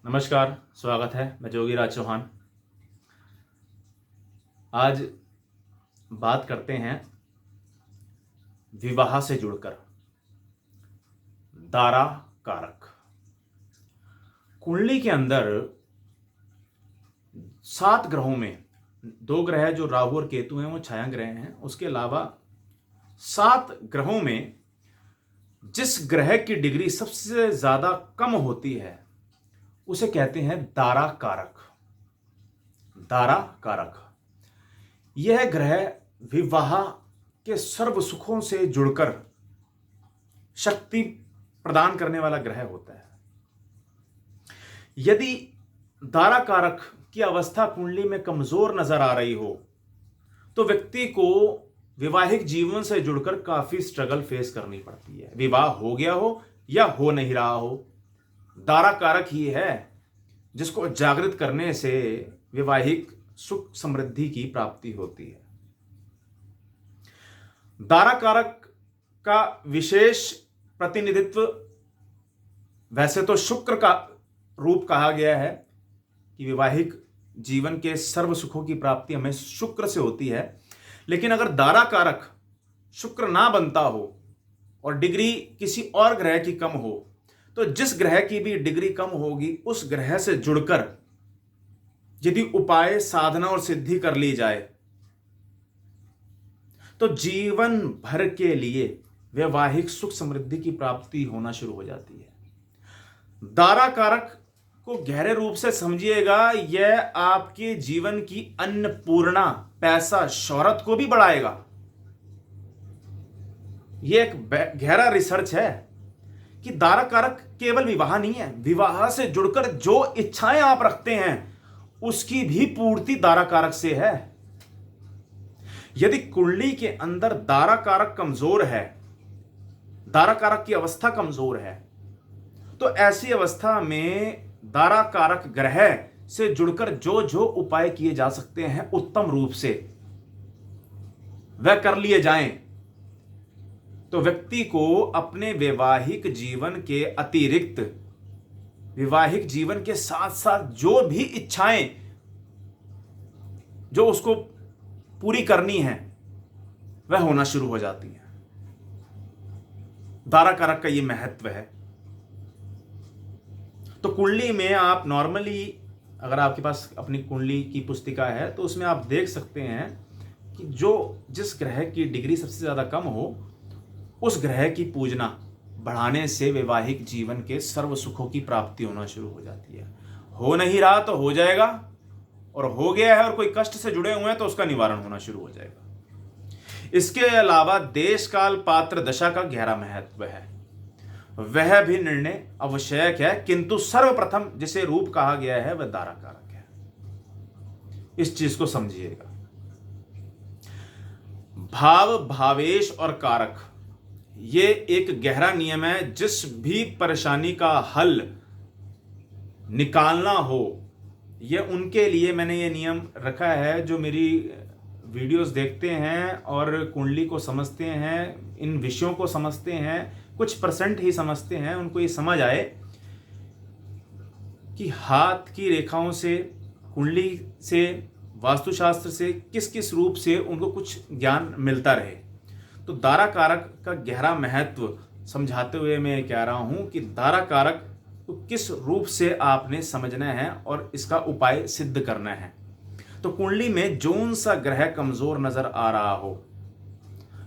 नमस्कार, स्वागत है। मैं जोगीराज चौहान। आज बात करते हैं विवाह से जुड़कर दारा कारक। कुंडली के अंदर 7 ग्रहों में 2 ग्रह जो राहु और केतु हैं वो छाया ग्रह हैं। उसके अलावा 7 ग्रहों में जिस ग्रह की डिग्री सबसे ज्यादा कम होती है उसे कहते हैं दारा कारक। दारा कारक यह ग्रह विवाह के सर्व सुखों से जुड़कर शक्ति प्रदान करने वाला ग्रह होता है। यदि दारा कारक की अवस्था कुंडली में कमजोर नजर आ रही हो तो व्यक्ति को वैवाहिक जीवन से जुड़कर काफी स्ट्रगल फेस करनी पड़ती है। विवाह हो गया हो या हो नहीं रहा हो, दारा कारक ही है जिसको जागृत करने से वैवाहिक सुख समृद्धि की प्राप्ति होती है। दारा कारक का विशेष प्रतिनिधित्व वैसे तो शुक्र का रूप कहा गया है कि वैवाहिक जीवन के सर्व सुखों की प्राप्ति हमें शुक्र से होती है। लेकिन अगर दारा कारक शुक्र ना बनता हो और डिग्री किसी और ग्रह की कम हो तो जिस ग्रह की भी डिग्री कम होगी उस ग्रह से जुड़कर यदि उपाय साधना और सिद्धि कर ली जाए तो जीवन भर के लिए वैवाहिक सुख समृद्धि की प्राप्ति होना शुरू हो जाती है। दारा कारक को गहरे रूप से समझिएगा, यह आपके जीवन की अन्नपूर्णा पैसा शौहरत को भी बढ़ाएगा। यह एक गहरा रिसर्च है कि दारा कारक केवल विवाह नहीं है, विवाह से जुड़कर जो इच्छाएं आप रखते हैं उसकी भी पूर्ति दारा कारक से है। यदि कुंडली के अंदर दारा कारक कमजोर है, दारा कारक की अवस्था कमजोर है, तो ऐसी अवस्था में दारा कारक ग्रह से जुड़कर जो जो उपाय किए जा सकते हैं उत्तम रूप से वह कर लिए जाएं तो व्यक्ति को अपने वैवाहिक जीवन के अतिरिक्त वैवाहिक जीवन के साथ साथ जो भी इच्छाएं जो उसको पूरी करनी है वह होना शुरू हो जाती है। दारा कारक का यह महत्व है। तो कुंडली में आप नॉर्मली अगर आपके पास अपनी कुंडली की पुस्तिका है तो उसमें आप देख सकते हैं कि जो जिस ग्रह की डिग्री सबसे ज्यादा कम हो उस ग्रह की पूजना बढ़ाने से वैवाहिक जीवन के सर्व सुखों की प्राप्ति होना शुरू हो जाती है। हो नहीं रहा तो हो जाएगा, और हो गया है और कोई कष्ट से जुड़े हुए हैं तो उसका निवारण होना शुरू हो जाएगा। इसके अलावा देश काल पात्र दशा का गहरा महत्व है, वह भी निर्णय आवश्यक है, किंतु सर्वप्रथम जिसे रूप कहा गया है वह दारा कारक है। इस चीज को समझिएगा। भाव, भावेश और कारक ये एक गहरा नियम है। जिस भी परेशानी का हल निकालना हो, यह उनके लिए मैंने ये नियम रखा है जो मेरी वीडियोस देखते हैं और कुंडली को समझते हैं, इन विषयों को समझते हैं, कुछ परसेंट ही समझते हैं, उनको ये समझ आए कि हाथ की रेखाओं से, कुंडली से, वास्तुशास्त्र से किस किस रूप से उनको कुछ ज्ञान मिलता रहे। तो दारा कारक का गहरा महत्व समझाते हुए मैं कह रहा हूं कि दारा कारक को किस रूप से आपने समझना है और इसका उपाय सिद्ध करना है। तो कुंडली में जौन सा ग्रह कमजोर नजर आ रहा हो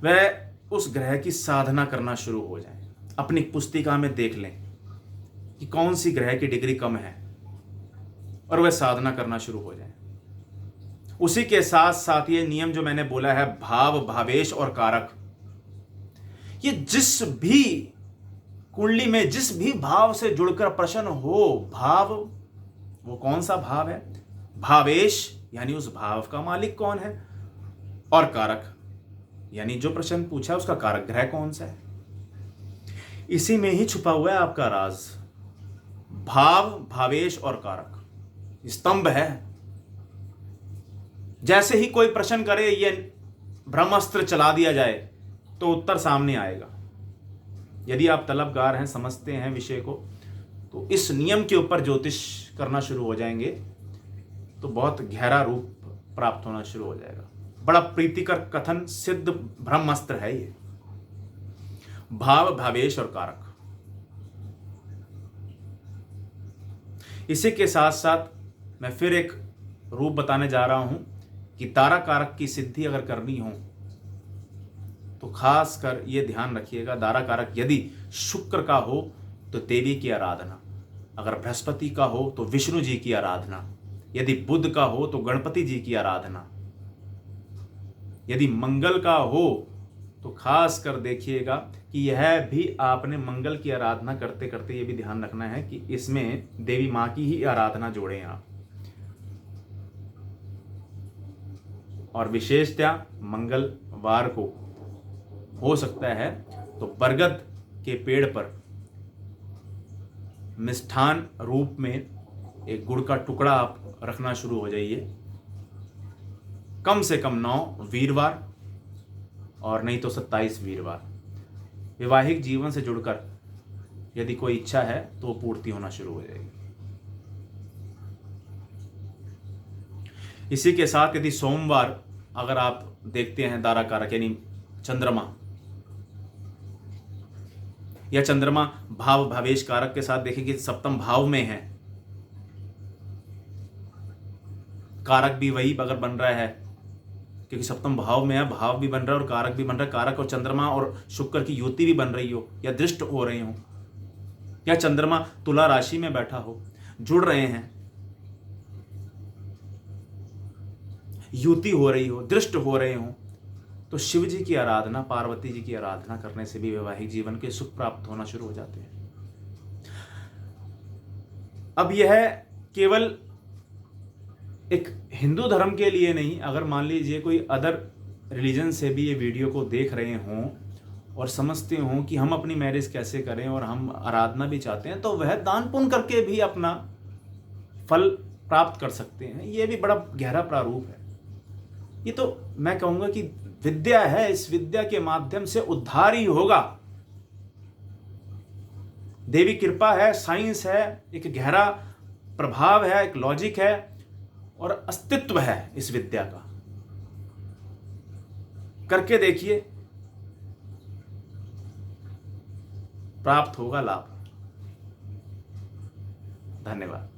वह उस ग्रह की साधना करना शुरू हो जाए। अपनी पुस्तिका में देख लें कि कौन सी ग्रह की डिग्री कम है और वह साधना करना शुरू हो जाए। उसी के साथ साथ ये नियम जो मैंने बोला है, भाव, भावेश और कारक, ये जिस भी कुंडली में जिस भी भाव से जुड़कर प्रश्न हो, भाव वो कौन सा भाव है, भावेश यानी उस भाव का मालिक कौन है, और कारक यानी जो प्रश्न पूछा उसका कारक ग्रह कौन सा है। इसी में ही छुपा हुआ है आपका राज। भाव, भावेश और कारक स्तंभ है। जैसे ही कोई प्रश्न करे, ये ब्रह्मास्त्र चला दिया जाए तो उत्तर सामने आएगा। यदि आप तलबगार हैं, समझते हैं विषय को, तो इस नियम के ऊपर ज्योतिष करना शुरू हो जाएंगे तो बहुत गहरा रूप प्राप्त होना शुरू हो जाएगा। बड़ा प्रीतिकर कथन सिद्ध ब्रह्मास्त्र है ये। भाव, भावेश और कारक। इसी के साथ साथ मैं फिर एक रूप बताने जा रहा हूं कि तारा कारक की सिद्धि अगर करनी हो तो खास कर ये ध्यान रखिएगा, तारा कारक यदि शुक्र का हो तो देवी की आराधना, अगर बृहस्पति का हो तो विष्णु जी की आराधना, यदि बुध का हो तो गणपति जी की आराधना, यदि मंगल का हो तो खास कर देखिएगा कि यह भी आपने मंगल की आराधना करते करते ये भी ध्यान रखना है कि इसमें देवी मां की ही आराधना जोड़ें आप। और विशेषतः मंगलवार को हो सकता है तो बरगद के पेड़ पर मिष्ठान रूप में एक गुड़ का टुकड़ा आप रखना शुरू हो जाइए। कम से कम 9 वीरवार और नहीं तो 27 वीरवार। वैवाहिक जीवन से जुड़कर यदि कोई इच्छा है तो वो पूर्ति होना शुरू हो जाएगी। इसी के साथ यदि सोमवार अगर आप देखते हैं तारा कारक यानी चंद्रमा, या चंद्रमा भाव भावेश कारक के साथ देखेंगे सप्तम भाव में है, कारक भी वही अगर बन रहा है क्योंकि सप्तम भाव में है, भाव भी बन रहा है और कारक भी बन रहा है, कारक और चंद्रमा और शुक्र की युति भी बन रही हो या दृष्ट हो रहे हो, या चंद्रमा तुला राशि में बैठा हो, जुड़ रहे हैं, युति हो रही हो, दृष्ट हो रहे हो, तो शिव जी की आराधना, पार्वती जी की आराधना करने से भी वैवाहिक जीवन के सुख प्राप्त होना शुरू हो जाते हैं। अब यह केवल एक हिंदू धर्म के लिए नहीं, अगर मान लीजिए कोई अदर रिलीजन से भी ये वीडियो को देख रहे हों और समझते हों कि हम अपनी मैरिज कैसे करें और हम आराधना भी चाहते हैं, तो वह दान पुण्य करके भी अपना फल प्राप्त कर सकते हैं। ये भी बड़ा गहरा प्रारूप है। ये तो मैं कहूँगा कि विद्या है, इस विद्या के माध्यम से उद्धार ही होगा। देवी कृपा है, साइंस है, एक गहरा प्रभाव है, एक लॉजिक है और अस्तित्व है इस विद्या का। करके देखिए, प्राप्त होगा लाभ। धन्यवाद।